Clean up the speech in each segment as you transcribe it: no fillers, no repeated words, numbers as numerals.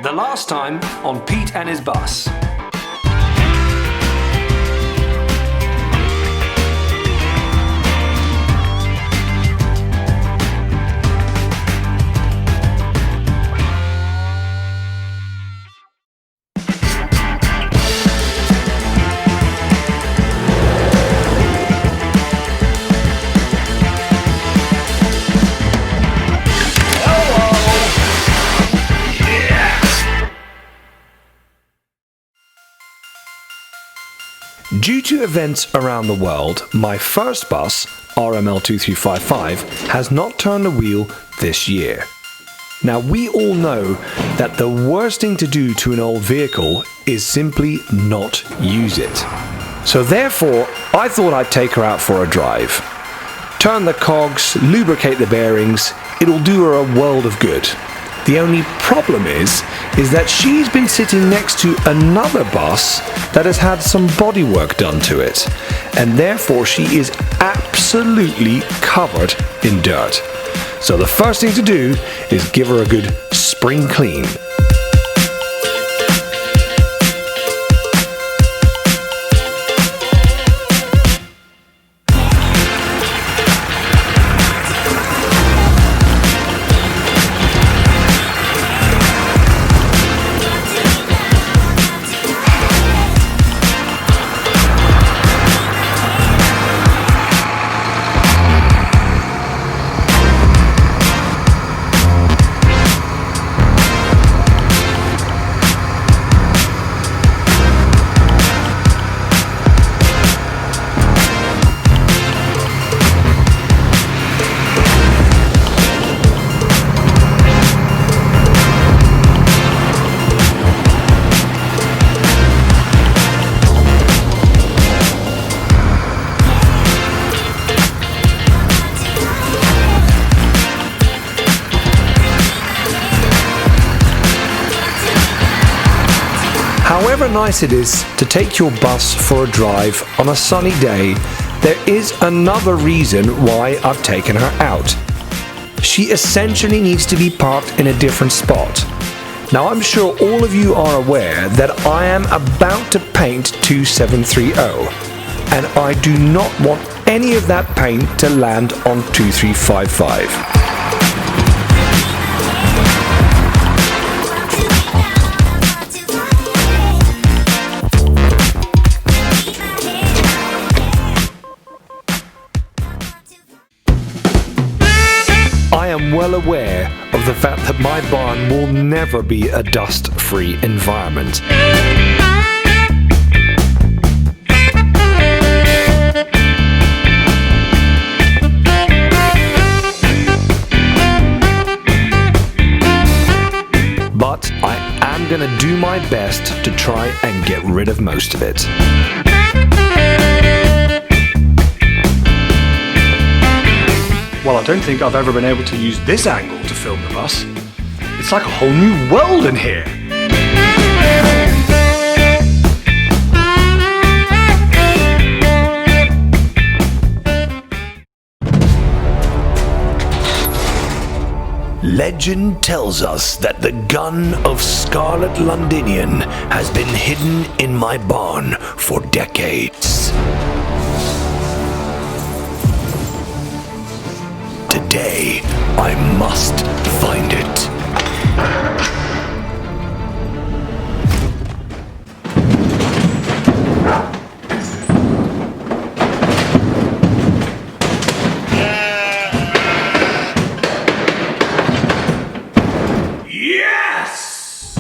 The last time on Pete and his bus. Due to events around the world, my first bus, RML 2355, has not turned a wheel this year. Now, we all know that the worst thing to do to an old vehicle is simply not use it. So therefore, I thought I'd take her out for a drive. Turn the cogs, lubricate the bearings, it'll do her a world of good. The only problem is that she's been sitting next to another bus that has had some bodywork done to it, and therefore she is absolutely covered in dirt. So the first thing to do is give her a good spring clean. However nice it is to take your bus for a drive on a sunny day, there is another reason why I've taken her out. She essentially needs to be parked in a different spot. Now, I'm sure all of you are aware that I am about to paint 2730, and I do not want any of that paint to land on 2355. I am well aware of the fact that my barn will never be a dust-free environment. But I am going to do my best to try and get rid of most of it. Well, I don't think I've ever been able to use this angle to film the bus. It's like a whole new world in here. Legend tells us that the gun of Scarlet Londinion has been hidden in my barn for decades. Today, I must find it. Yes!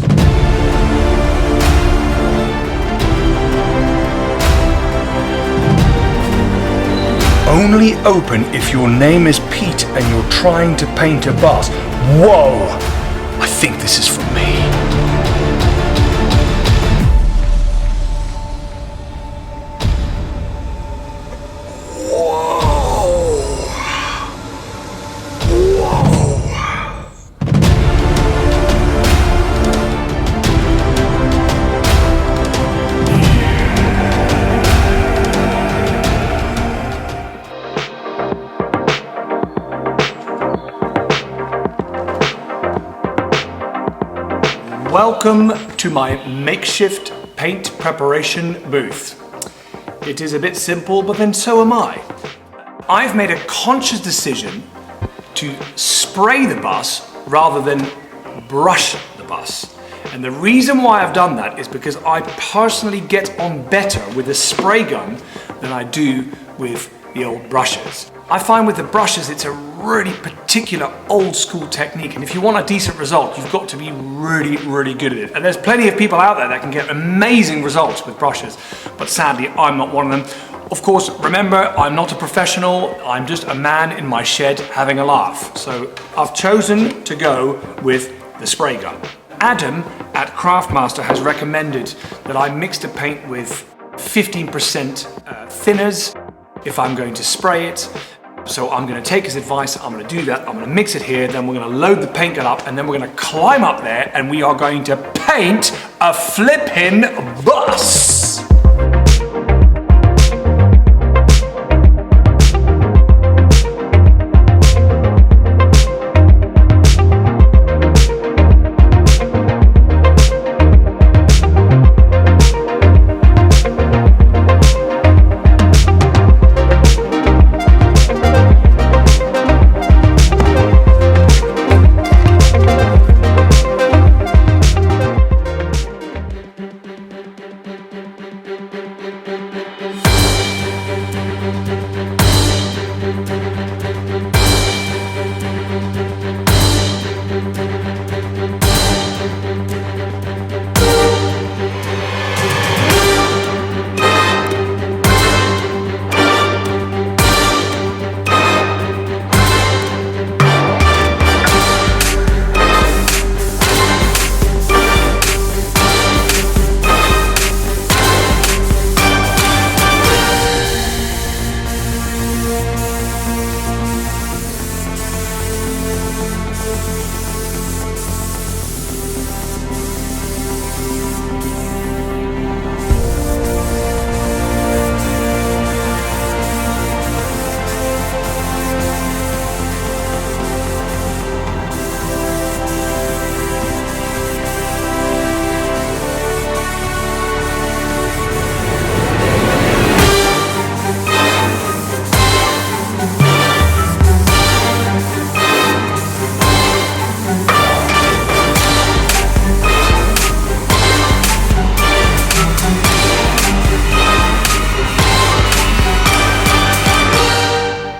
Only open if your name is Pete and you're trying to paint a bus. Whoa! I think this is for me. welcome to my makeshift paint preparation booth. It is a bit simple, but then so am I. I've made a conscious decision to spray the bus rather than brush the bus. And the reason why I've done that is because I personally get on better with a spray gun than I do with the old brushes. I find with the brushes it's a really particular old school technique, and if you want a decent result you've got to be really good at it. And there's plenty of people out there that can get amazing results with brushes, but sadly I'm not one of them. Of course, remember, I'm not a professional, I'm just a man in my shed having a laugh. So I've chosen to go with the spray gun. Adam at Craftmaster has recommended that I mix the paint with 15% thinners if I'm going to spray it. So I'm going to take his advice, I'm going to do that, I'm going to mix it here, then we're going to load the paint gun up, and then we're going to climb up there and we are going to paint a flippin' bus!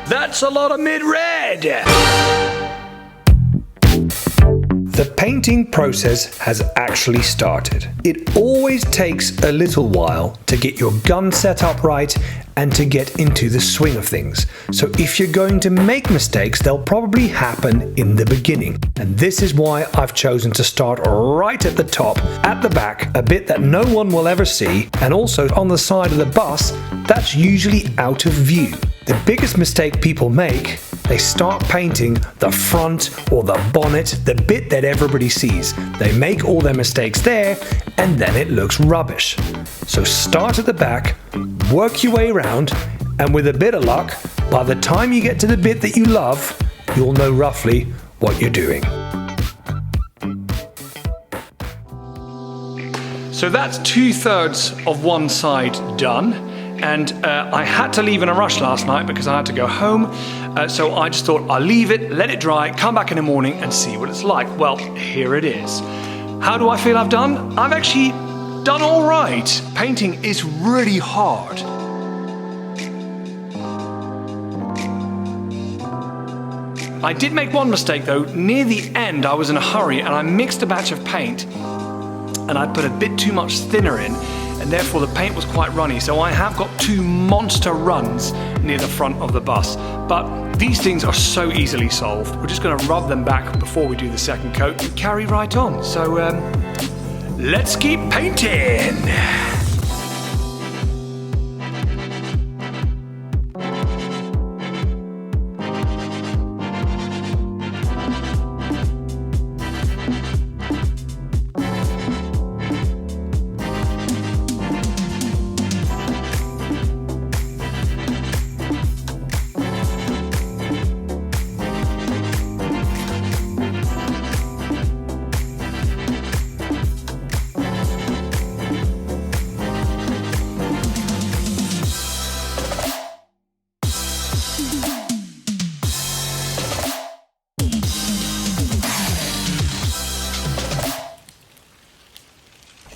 That's a lot of mid-red! The painting process has actually started. It always takes a little while to get your gun set up right and to get into the swing of things. So if you're going to make mistakes, they'll probably happen in the beginning. And this is why I've chosen to start right at the top, at the back, a bit that no one will ever see, and also on the side of the bus that's usually out of view. The biggest mistake people make, they start painting the front or the bonnet, the bit that everybody sees. They make all their mistakes there and then it looks rubbish. So start at the back, work your way around, and with a bit of luck, by the time you get to the bit that you love, you'll know roughly what you're doing. So that's 2/3 of one side done. And I had to leave in a rush last night because I had to go home. So I just thought I'll leave it, let it dry, come back in the morning and see what it's like. Well, here it is. How do I feel I've done? I've actually done all right. Painting is really hard. I did make one mistake though. Near the end I was in a hurry and I mixed a batch of paint and I put a bit too much thinner in, and therefore the paint was quite runny. So I have got 2 monster runs near the front of the bus. But these things are so easily solved. We're just going to rub them back before we do the second coat and carry right on. So let's keep painting!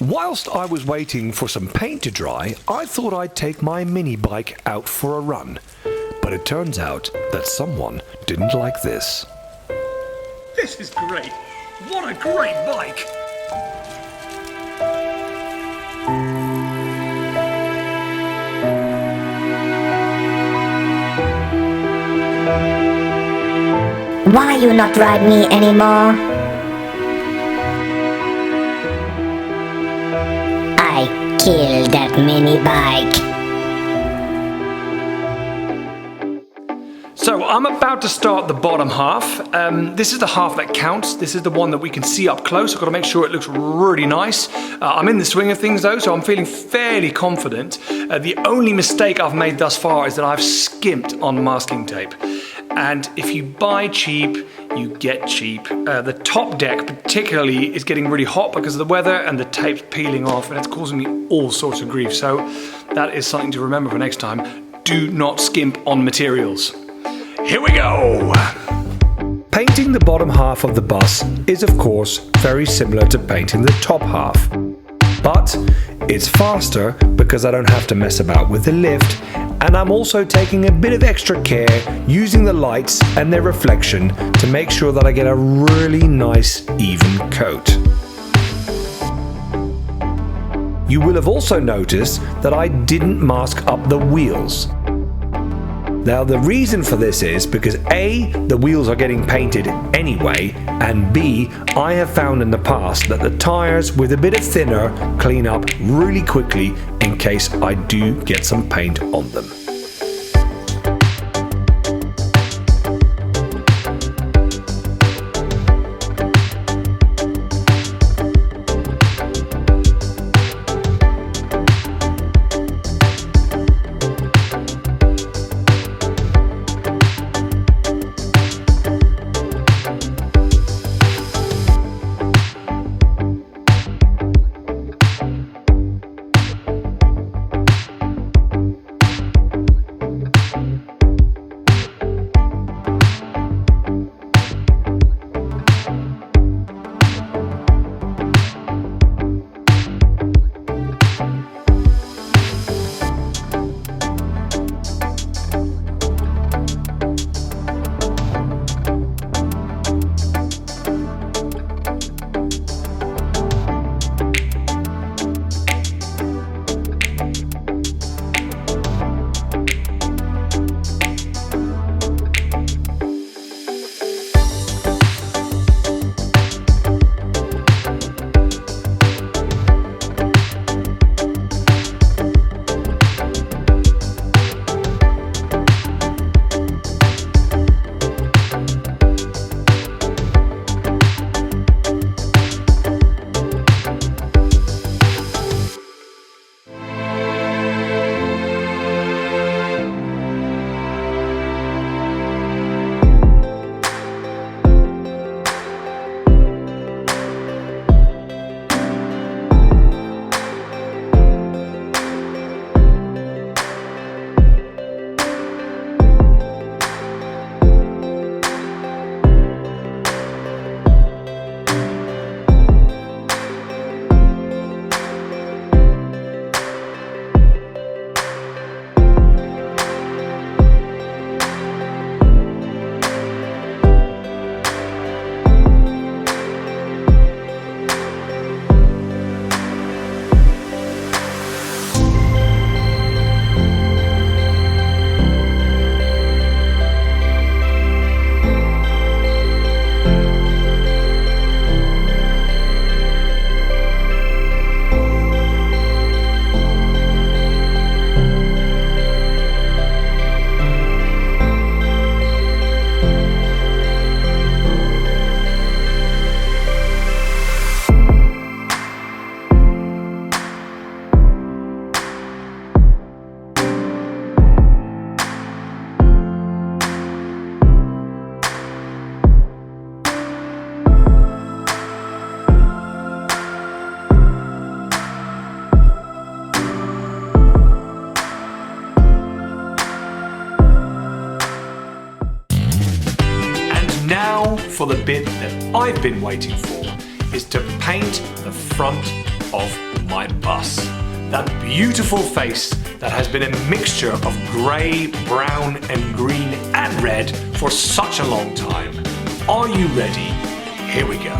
Whilst I was waiting for some paint to dry, I thought I'd take my mini bike out for a run. But it turns out that someone didn't like this. This is great. What a great bike. Why you not ride me anymore? I killed that mini bike. So I'm about to start the bottom half. This is the half that counts. This is the one that we can see up close. I've got to make sure it looks really nice. I'm in the swing of things though, so I'm feeling fairly confident. The only mistake I've made thus far is that I've skimped on masking tape. And if you buy cheap, you get cheap. The top deck particularly is getting really hot because of the weather and the tape's peeling off and it's causing me all sorts of grief. So that is something to remember for next time. Do not skimp on materials. Here we go! Painting the bottom half of the bus is of course very similar to painting the top half. But it's faster because I don't have to mess about with the lift, and I'm also taking a bit of extra care using the lights and their reflection to make sure that I get a really nice even coat. You will have also noticed that I didn't mask up the wheels. Now the reason for this is because A, the wheels are getting painted anyway, and B, I have found in the past that the tyres with a bit of thinner clean up really quickly in case I do get some paint on them. Now for the bit that I've been waiting for, is to paint the front of my bus. That beautiful face that has been a mixture of grey, brown and green and red for such a long time. Are you ready? Here we go.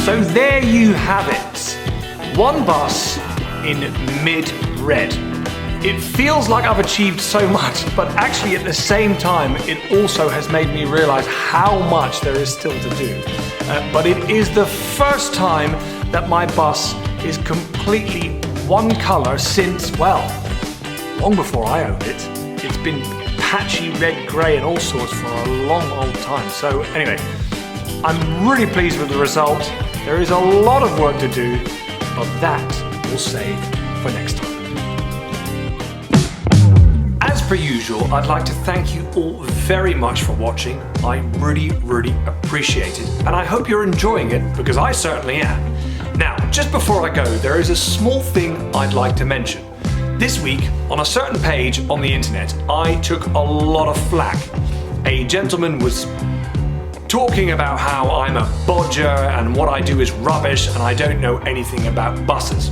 So there you have it. One bus in mid-red. It feels like I've achieved so much, but actually at the same time, it also has made me realize how much there is still to do. But it is the first time that my bus is completely one color since, well, long before I owned it. It's been patchy red, gray and all sorts for a long old time. So anyway, I'm really pleased with the result. There is a lot of work to do, but that we'll save for next time. As per usual, I'd like to thank you all very much for watching. I really appreciate it, and I hope you're enjoying it because I certainly am. Now, just before I go, there is a small thing I'd like to mention. This week, on a certain page on the internet, I took a lot of flack. A gentleman was talking about how I'm a bodger and what I do is rubbish and I don't know anything about buses.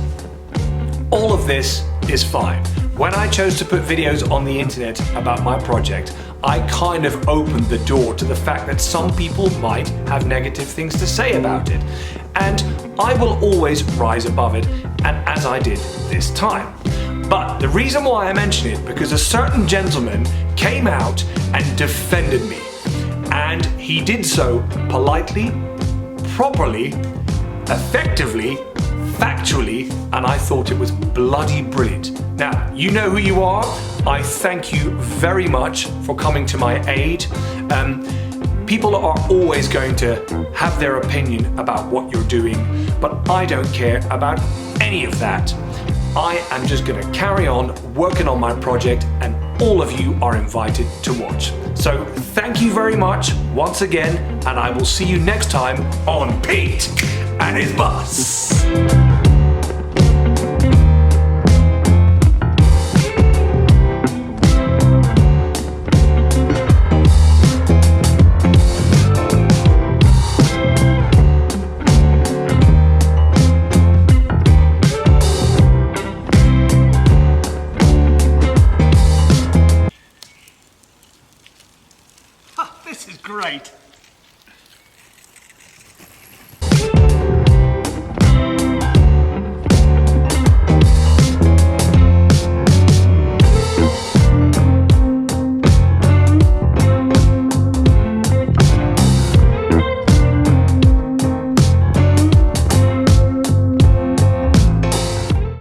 All of this is fine. When I chose to put videos on the internet about my project, I kind of opened the door to the fact that some people might have negative things to say about it. And I will always rise above it, and as I did this time. But the reason why I mention it, because a certain gentleman came out and defended me. And he did so politely, properly, effectively, factually, and I thought it was bloody brilliant. Now, you know who you are. I thank you very much for coming to my aid. People are always going to have their opinion about what you're doing, but I don't care about any of that. I am just going to carry on working on my project, and all of you are invited to watch. So thank you very much once again, and I will see you next time on Pete and his bus. This is great.